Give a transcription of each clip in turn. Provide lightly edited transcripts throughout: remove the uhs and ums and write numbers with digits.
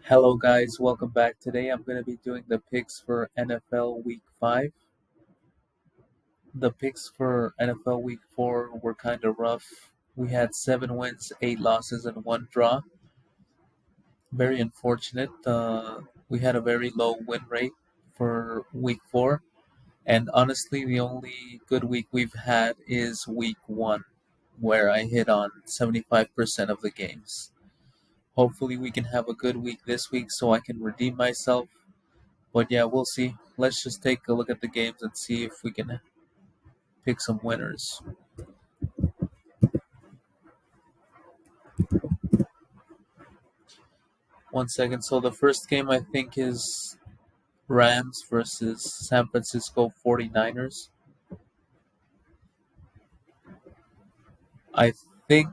Hello, guys. Welcome back. Today I'm going to be doing the picks for NFL Week 5. The picks for NFL Week 4 were kind of rough. We had 7 wins, 8 losses, and 1 draw. Very unfortunate. We had a very low win rate for Week 4. And honestly, the only good week we've had is Week 1, where I hit on 75% of the games. Hopefully, we can have a good week this week so I can redeem myself. But yeah, we'll see. Let's just take a look at the games and see if we can pick some winners. One second. So the first game I think is Rams versus San Francisco 49ers. I think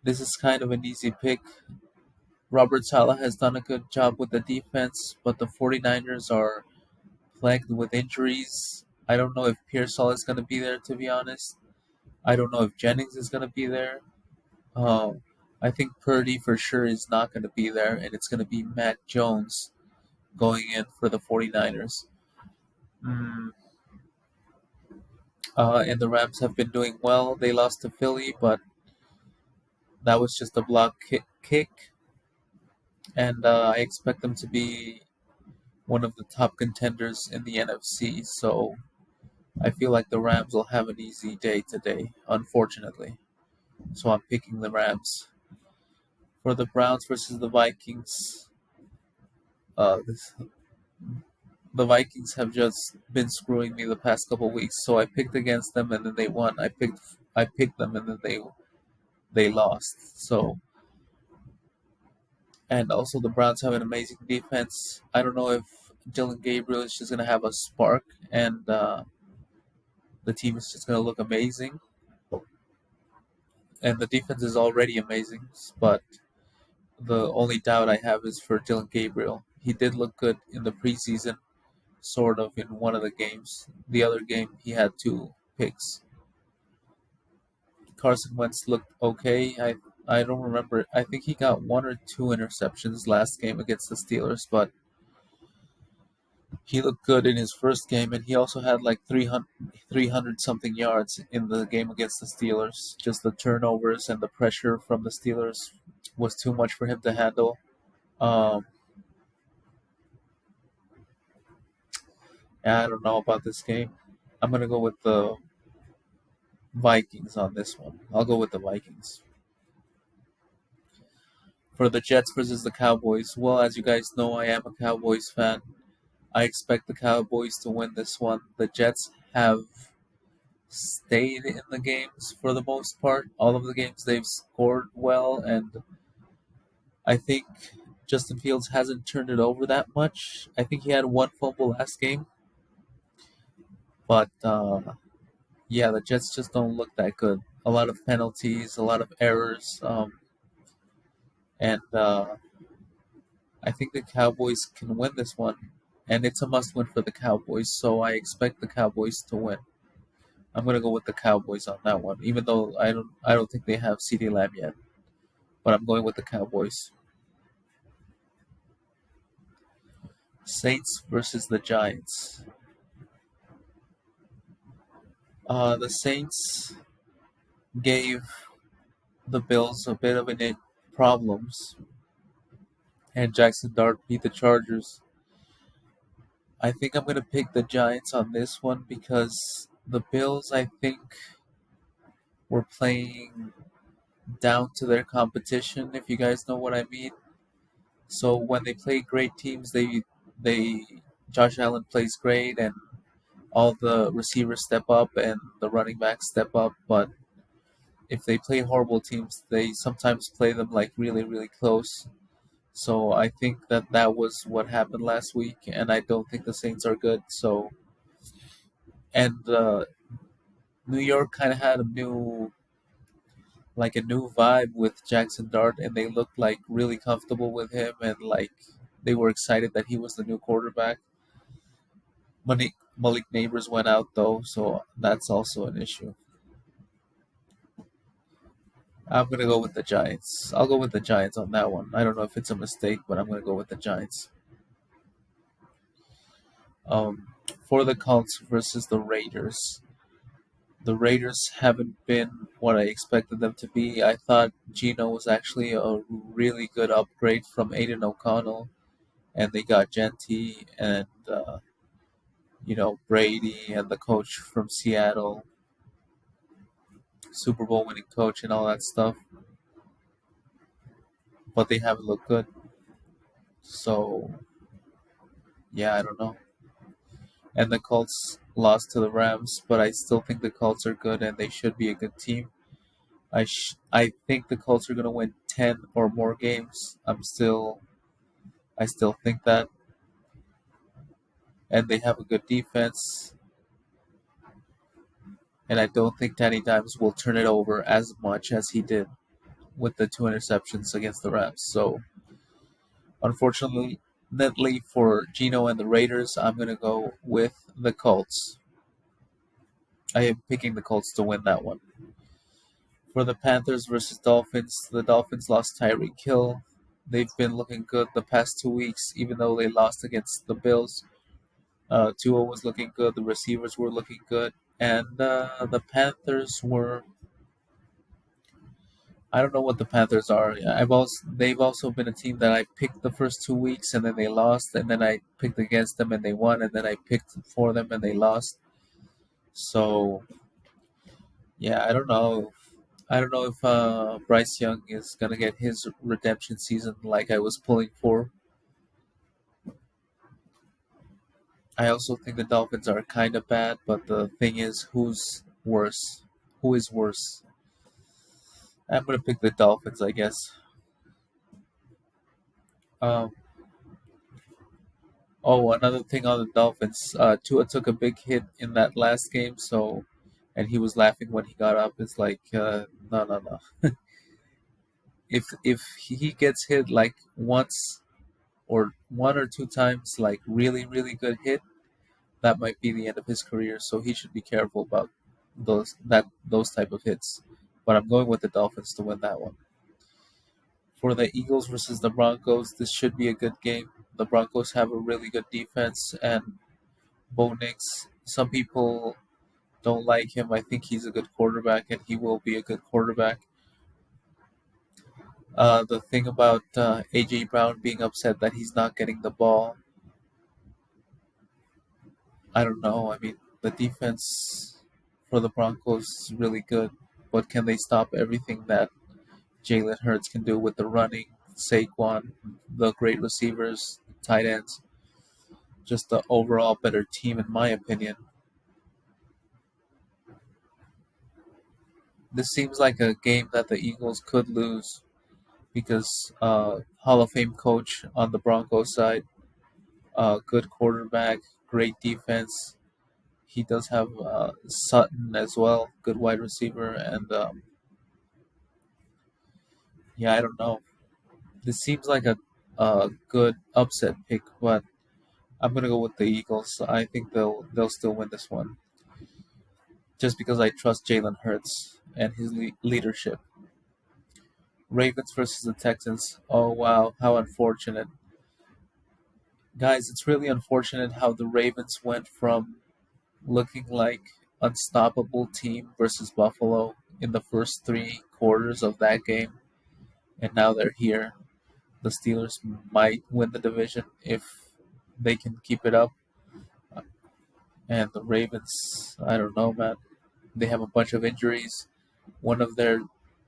this is kind of an easy pick. Robert Saleh has done a good job with the defense, but the 49ers are plagued with injuries. I don't know if Pearsall is going to be there, to be honest. I don't know if Jennings is going to be there. Um, I think Purdy for sure is not going to be there, and it's going to be Matt Jones going in for the 49ers. Mm, and the Rams have been doing well. They lost to Philly, but that was just a block kick, and I expect them to be one of the top contenders in the NFC. So I feel like the Rams will have an easy day today, unfortunately. So I'm picking the Rams. For the Browns versus the Vikings, this the Vikings have just been screwing me the past couple weeks. So I picked against them and then they won. I picked them and then they lost. So and also the Browns have an amazing defense. I don't know if Dylan Gabriel is just gonna have a spark and the team is just gonna look amazing. And the defense is already amazing, but the only doubt I have is for Dylan Gabriel. He did look good in the preseason, sort of in one of the games. The other game he had 2 picks. Carson Wentz looked okay. I don't remember. I think he got 1 or 2 interceptions last game against the Steelers, but he looked good in his first game, and he also had like 300 something yards in the game against the Steelers. Just the turnovers and the pressure from the Steelers was too much for him to handle. Um, I don't know about this game. I'm gonna go with the Vikings on this one. I'll go with the Vikings. For the Jets versus the Cowboys, well, as you guys know, I am a Cowboys fan. I expect the Cowboys to win this one. The Jets have stayed in the games for the most part. All of the games they've scored well, and I think Justin Fields hasn't turned it over that much. I think he had 1 fumble last game, but yeah, the Jets just don't look that good. A lot of penalties, a lot of errors, and I think the Cowboys can win this one, and it's a must-win for the Cowboys. So I expect the Cowboys to win. I'm gonna go with the Cowboys on that one, even though I don't think they have CeeDee Lamb yet, but I'm going with the Cowboys. Saints versus the Giants. The Saints gave the Bills a bit of problems, and Jackson Dart beat the Chargers. I think I'm gonna pick the Giants on this one because the Bills, I think, were playing down to their competition, if you guys know what I mean. So when they play great teams, they Josh Allen plays great and all the receivers step up and the running backs step up. But if they play horrible teams, they sometimes play them like really really close. So I think that was what happened last week, and I don't think the Saints are good. So and New York kind of had a new vibe with Jackson Dart, and they looked like really comfortable with him, and like they were excited that he was the new quarterback. Malik Neighbors went out though, so that's also an issue. I'm gonna go with the Giants. I'll go with the Giants on that one. I don't know if it's a mistake, but I'm gonna go with the Giants. Um, for the Colts versus the Raiders. The Raiders haven't been what I expected them to be. I thought Gino was actually a really good upgrade from Aiden O'Connell, and they got Genty and Brady and the coach from Seattle, Super Bowl winning coach and all that stuff. But they haven't looked good. So yeah, I don't know. And the Colts lost to the Rams, but I still think the Colts are good and they should be a good team. I think the Colts are gonna win 10 or more games. I still think that, and they have a good defense. And I don't think Danny Dimes will turn it over as much as he did with the 2 interceptions against the Rams. So unfortunately, for Gino and the Raiders, I'm gonna go with the Colts. I am picking the Colts to win that one. For the Panthers versus Dolphins, the Dolphins lost Tyreek Hill. They've been looking good the past 2 weeks, even though they lost against the Bills. Tua was looking good. The receivers were looking good, and the Panthers were. I don't know what the Panthers are. They've also been a team that I picked the first 2 weeks and then they lost, and then I picked against them and they won, and then I picked for them and they lost. So yeah, I don't know. I don't know if Bryce Young is gonna get his redemption season like I was pulling for. I also think the Dolphins are kind of bad, but the thing is, who's worse? Who is worse? I'm gonna pick the Dolphins, I guess. Um, another thing on the Dolphins, Tua took a big hit in that last game, and he was laughing when he got up. It's like, no, no, no. If he gets hit like once or 1 or 2 times, like really, really good hit, that might be the end of his career. So he should be careful about those type of hits. But I'm going with the Dolphins to win that one. For the Eagles versus the Broncos, this should be a good game. The Broncos have a really good defense, and Bo Nix. Some people don't like him. I think he's a good quarterback, and he will be a good quarterback. The thing about AJ Brown being upset that he's not getting the ball, I don't know. I mean, the defense for the Broncos is really good, but can they stop everything that Jalen Hurts can do with the running, Saquon, the great receivers, tight ends? Just the overall better team, in my opinion. This seems like a game that the Eagles could lose because Hall of Fame coach on the Broncos side, good quarterback, great defense. He does have Sutton as well, good wide receiver, and yeah, I don't know. This seems like a good upset pick, but I'm gonna go with the Eagles. I think they'll still win this one, just because I trust Jalen Hurts and his leadership. Ravens versus the Texans. Oh wow, how unfortunate. Guys, it's really unfortunate how the Ravens went from looking like unstoppable team versus Buffalo in the first 3 quarters of that game, and now they're here. The Steelers might win the division if they can keep it up, and the Ravens, I don't know, man. They have a bunch of injuries. One of their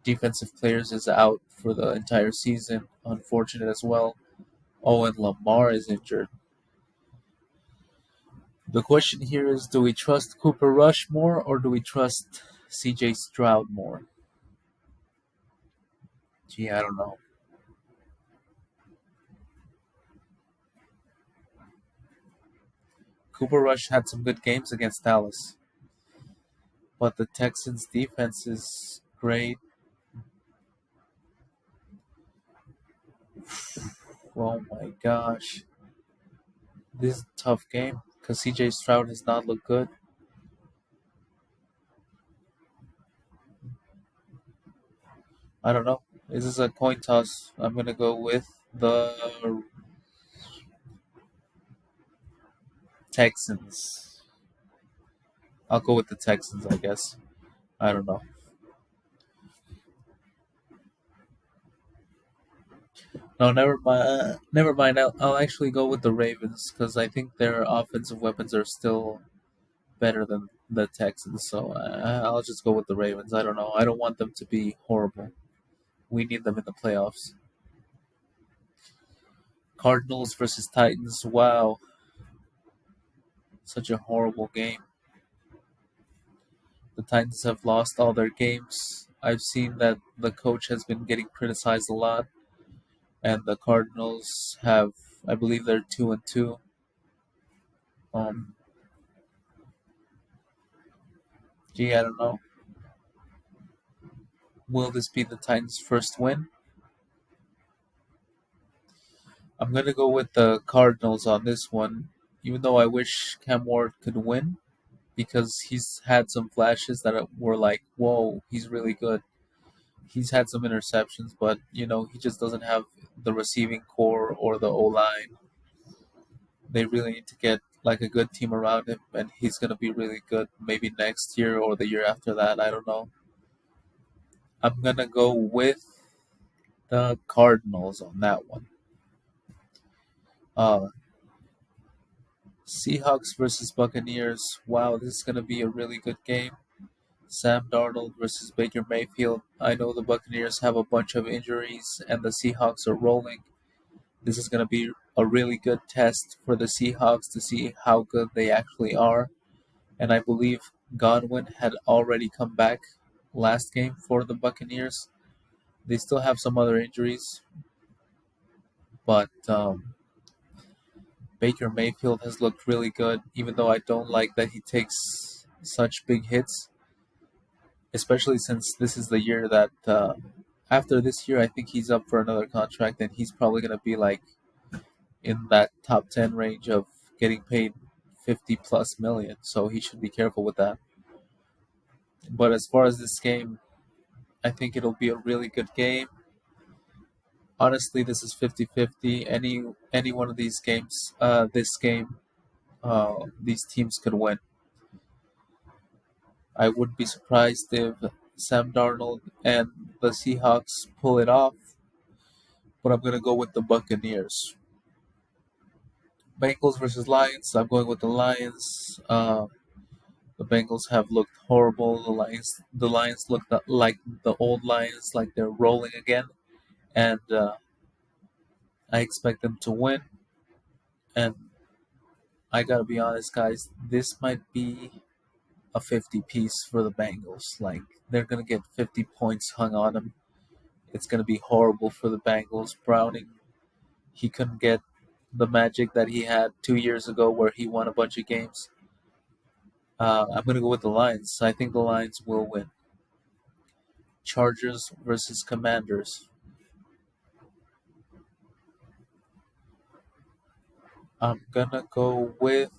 defensive players is out for the entire season. Unfortunate as well. Oh, and Lamar is injured. The question here is, do we trust Cooper Rush more or do we trust CJ Stroud more? Gee, I don't know. Cooper Rush had some good games against Dallas, but the Texans' defense is great. Oh my gosh. This is a tough game because CJ Stroud has not looked good. I don't know. This is a coin toss. I'm gonna go with the Texans. I'll go with the Texans, I guess. I don't know. No, never mind. Never mind. I'll actually go with the Ravens because I think their offensive weapons are still better than the Texans. So I'll just go with the Ravens. I don't know. I don't want them to be horrible. We need them in the playoffs. Cardinals versus Titans. Wow, such a horrible game. The Titans have lost all their games. I've seen that the coach has been getting criticized a lot, and the Cardinals have, I believe, they're 2-2. Um, I don't know. Will this be the Titans' first win? I'm gonna go with the Cardinals on this one, even though I wish Cam Ward could win because he's had some flashes that were like, "Whoa, he's really good." He's had some interceptions, but he just doesn't have the receiving core or the O line. They really need to get like a good team around him, and he's gonna be really good. Maybe next year or the year after that. I don't know. I'm gonna go with the Cardinals on that one. Uh, Seahawks versus Buccaneers. Wow, this is gonna be a really good game. Sam Darnold versus Baker Mayfield. I know the Buccaneers have a bunch of injuries, and the Seahawks are rolling. This is going to be a really good test for the Seahawks to see how good they actually are. And I believe Godwin had already come back last game for the Buccaneers. They still have some other injuries, but Baker Mayfield has looked really good, even though I don't like that he takes such big hits, especially since this is the year that after this year, I think he's up for another contract, and he's probably going to be like in that top 10 range of getting paid 50 plus million, so he should be careful with that. But as far as this game, I think it'll be a really good game. Honestly, this is 50-50. Any one of these games, these teams could win. I wouldn't be surprised if Sam Darnold and the Seahawks pull it off, but I'm going to go with the Buccaneers. Bengals versus Lions. I'm going with the Lions. The Bengals have looked horrible. The Lions look like the old Lions, like they're rolling again, and I expect them to win. And I gotta be honest, guys, this might be a 50 piece for the Bengals. Like they're gonna get 50 points hung on them. It's gonna be horrible for the Bengals. Browning, he couldn't get the magic that he had 2 years ago, where he won a bunch of games. I'm gonna go with the Lions. I think the Lions will win. Chargers versus Commanders. I'm gonna go with.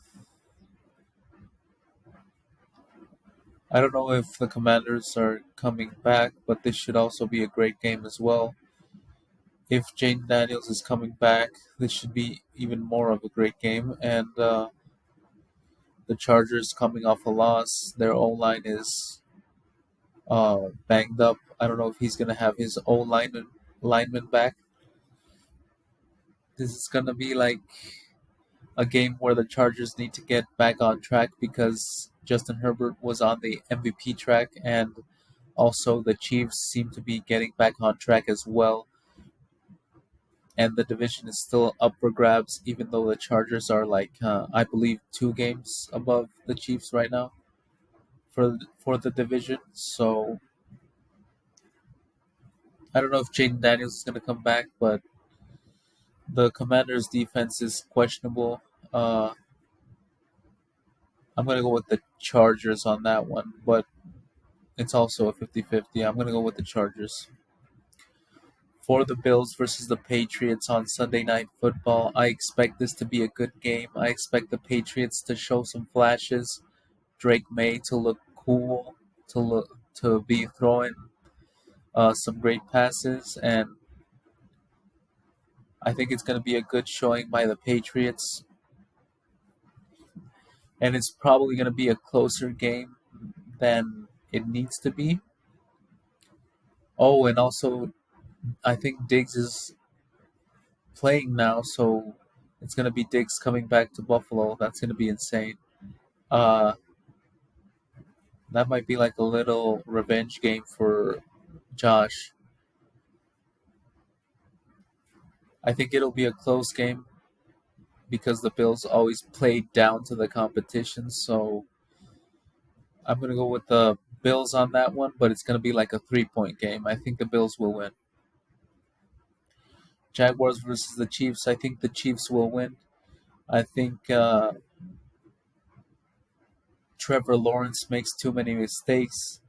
I don't know if the Commanders are coming back, but this should also be a great game as well. If Jane Daniels is coming back, this should be even more of a great game. And the Chargers coming off a loss, their O line is banged up. I don't know if he's gonna have his O lineman back. This is gonna be like a game where the Chargers need to get back on track because Justin Herbert was on the MVP track, and also the Chiefs seem to be getting back on track as well. And the division is still up for grabs, even though the Chargers are like I believe 2 games above the Chiefs right now for the division. So I don't know if Jaden Daniels is going to come back, but the Commanders' defense is questionable. Uh, I'm going to go with the Chargers on that one, but it's also a 50-50. I'm going to go with the Chargers. For the Bills versus the Patriots on Sunday Night Football, I expect this to be a good game. I expect the Patriots to show some flashes. Drake May to look cool, to be throwing some great passes, and I think it's going to be a good showing by the Patriots. And it's probably going to be a closer game than it needs to be. Oh, and also, I think Diggs is playing now, so it's going to be Diggs coming back to Buffalo. That's going to be insane. Uh, that might be like a little revenge game for Josh. I think it'll be a close game because the Bills always play down to the competition. So I'm going to go with the Bills on that one, but it's going to be like a 3-point game. I think the Bills will win. Jaguars versus the Chiefs. I think the Chiefs will win. I think Trevor Lawrence makes too many mistakes.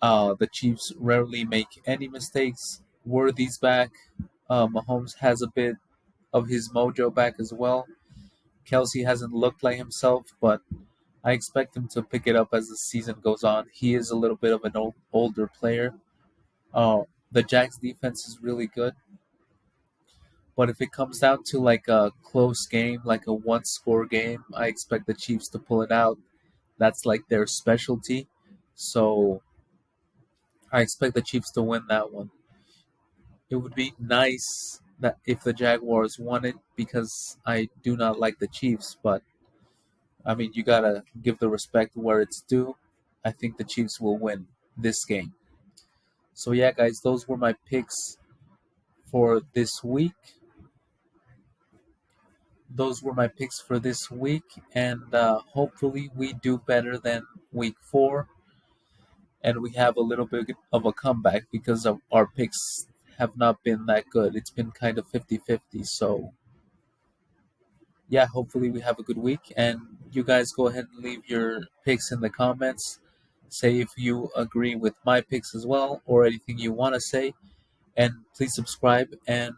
The Chiefs rarely make any mistakes. Worthy's back. Mahomes has a bit of his mojo back as well. Kelsey hasn't looked like himself, but I expect him to pick it up as the season goes on. He is a little bit of an older player. The Jags defense is really good. But if it comes down to like a close game, like a one-score game, I expect the Chiefs to pull it out. That's like their specialty. So I expect the Chiefs to win that one. It would be nice that if the Jaguars won it because I do not like the Chiefs, but I mean you gotta give the respect where it's due. I think the Chiefs will win this game. So yeah, guys, those were my picks for this week. Those were my picks for this week, and hopefully we do better than week 4, and we have a little bit of a comeback because of our picks have not been that good. It's been kind of 50-50. So yeah, hopefully we have a good week, and you guys go ahead and leave your picks in the comments. Say if you agree with my picks as well, or anything you want to say, and please subscribe, and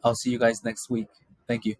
I'll see you guys next week. Thank you.